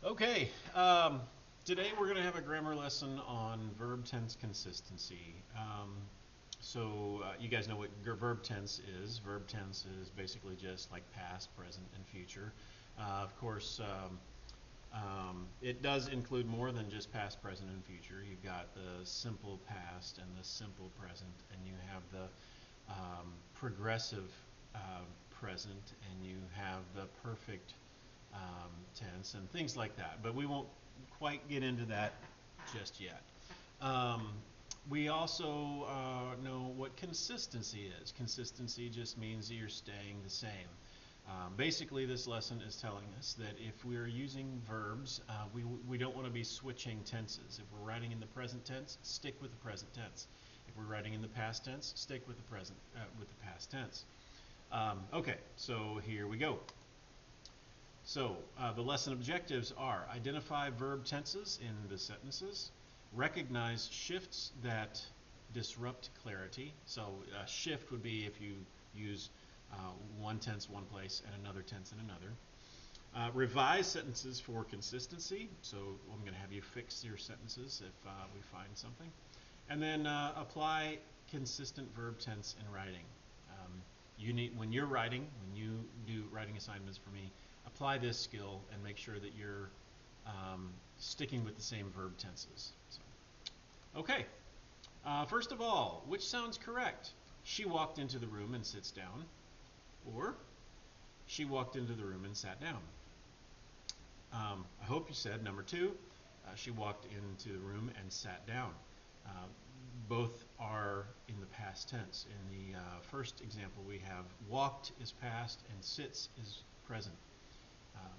Okay, today we're going to have a grammar lesson on verb tense consistency. You guys know what verb tense is. Verb tense is basically just like past, present, and future. Of course, it does include more than just past, present, and future. You've got the simple past and the simple present, and you have the progressive present, and you have the perfect tense and things like that. But we won't quite get into that just yet. Um, we also know what consistency is. Consistency just means that you're staying the same. Basically, this lesson is telling us that if we're using verbs, we don't want to be switching tenses. If we're writing in the present tense, stick with the present tense. If we're writing in the past tense, stick with the past tense. Okay, so here we go. So the lesson objectives are identify verb tenses in the sentences, recognize shifts that disrupt clarity. So a shift would be if you use one tense one place and another tense in another. Revise sentences for consistency. So I'm going to have you fix your sentences if we find something. And then apply consistent verb tense in writing. When you're writing, when you do writing assignments for me, apply this skill and make sure that you're sticking with the same verb tenses. Okay, first of all, which sounds correct? She walked into the room and sits down, or she walked into the room and sat down. I hope you said number two, she walked into the room and sat down. Both are in the past tense. In the first example, we have walked is past and sits is present.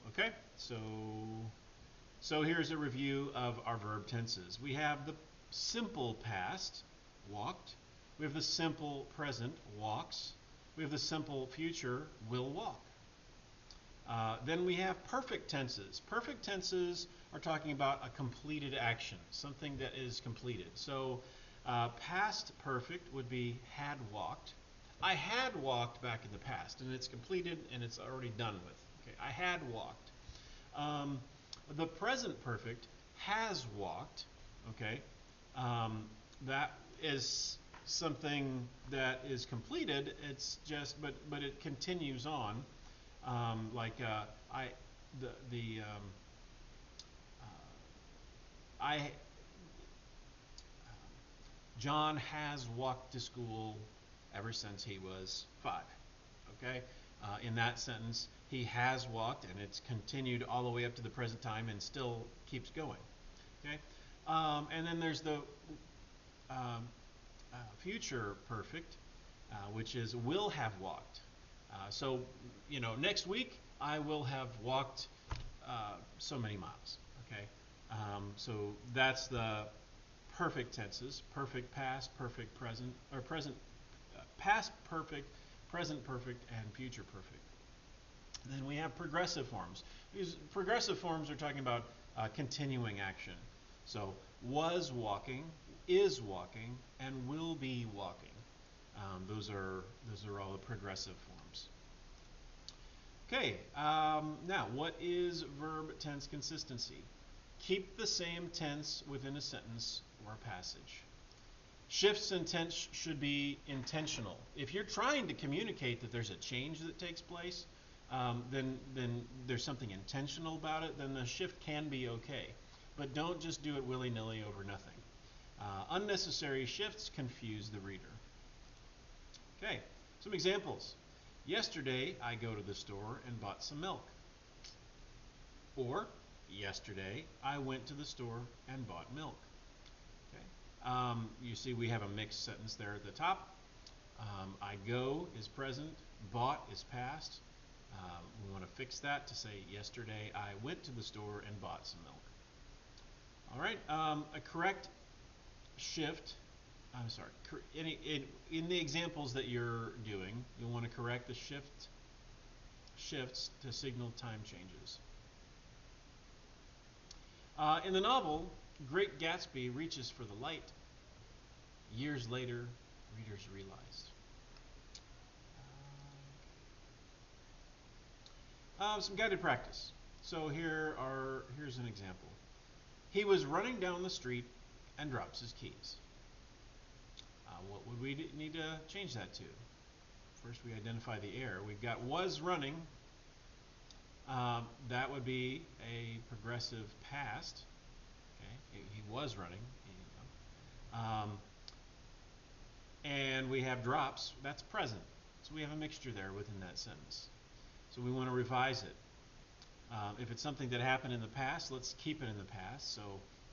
Okay, so here's a review of our verb tenses. We have the simple past, walked. We have the simple present, walks. We have the simple future, will walk. Then we have perfect tenses. Perfect tenses are talking about a completed action, something that is completed. So past perfect would be had walked. I had walked back in the past, and it's completed and it's already done with. Okay, I had walked. The present perfect has walked. Okay, that is something that is completed. It's just, but it continues on. I, the I, John has walked to school ever since he was 5. Okay, in that sentence, he has walked, and it's continued all the way up to the present time, and still keeps going. Okay, and then there's the future perfect, which is will have walked. So, next week I will have walked so many miles. Okay, so that's the perfect tenses: perfect past, perfect present, or present past perfect, present perfect, and future perfect. And then we have progressive forms. These progressive forms are talking about continuing action. So was walking, is walking, and will be walking. Those are all the progressive forms. Okay, now what is verb tense consistency? Keep the same tense within a sentence or a passage. Shifts in tense should be intentional. If you're trying to communicate that there's a change that takes place, then there's something intentional about it, then the shift can be okay. But don't just do it willy-nilly over nothing. Unnecessary shifts confuse the reader. Okay, some examples. Yesterday, I go to the store and bought some milk. Or, yesterday, I went to the store and bought milk. Okay. You see we have a mixed sentence there at the top. I go is present, bought is past. We want to fix that to say yesterday I went to the store and bought some milk. All right, a correct shift. I'm sorry. In the examples that you're doing, you'll want to correct the shifts to signal time changes. In the novel, Great Gatsby reaches for the light. Years later, readers realized. Some guided practice. So here's an example. He was running down the street and drops his keys. What would we need to change that to? First, we identify the error. We've got was running. That would be a progressive past. Okay, he was running. And we have drops. That's present. So we have a mixture there within that sentence. So we want to revise it. If it's something that happened in the past, let's keep it in the past. So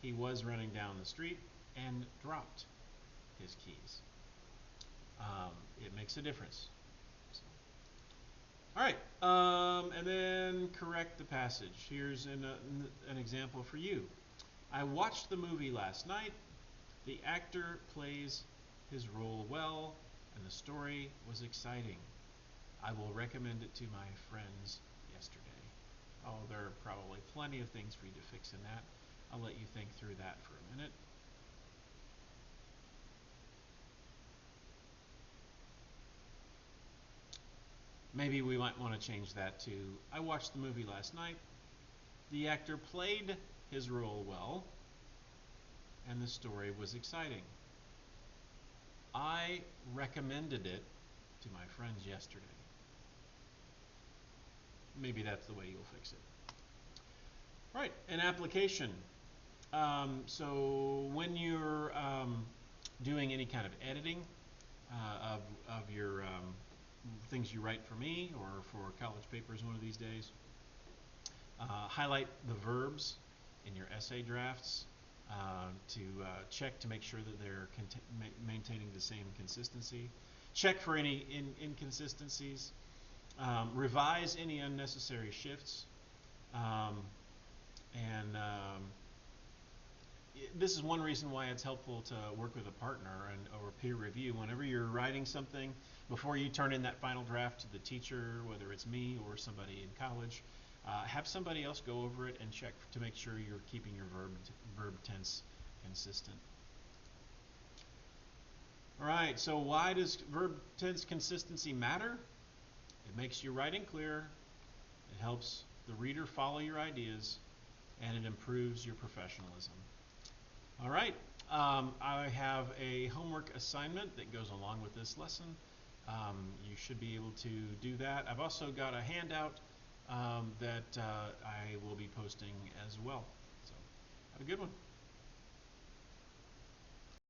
he was running down the street and dropped his keys. It makes a difference. So. All right, and then correct the passage. Here's an example for you. I watched the movie last night. The actor plays his role well, and the story was exciting. I will recommend it to my friends yesterday. Oh, there are probably plenty of things for you to fix in that. I'll let you think through that for a minute. Maybe we might want to change that to, I watched the movie last night. The actor played his role well, and the story was exciting. I recommended it to my friends yesterday. Maybe that's the way you'll fix it. Right, an application. So when you're doing any kind of editing of your things you write for me or for college papers one of these days, highlight the verbs in your essay drafts to check to make sure that they're maintaining the same consistency. Check for any inconsistencies. Revise any unnecessary shifts. This is one reason why it's helpful to work with a partner or peer review. Whenever you're writing something, before you turn in that final draft to the teacher, whether it's me or somebody in college, have somebody else go over it and check to make sure you're keeping your verb tense consistent. All right, so why does verb tense consistency matter? It makes your writing clear, it helps the reader follow your ideas, and it improves your professionalism. All right, I have a homework assignment that goes along with this lesson. You should be able to do that. I've also got a handout that I will be posting as well. So have a good one.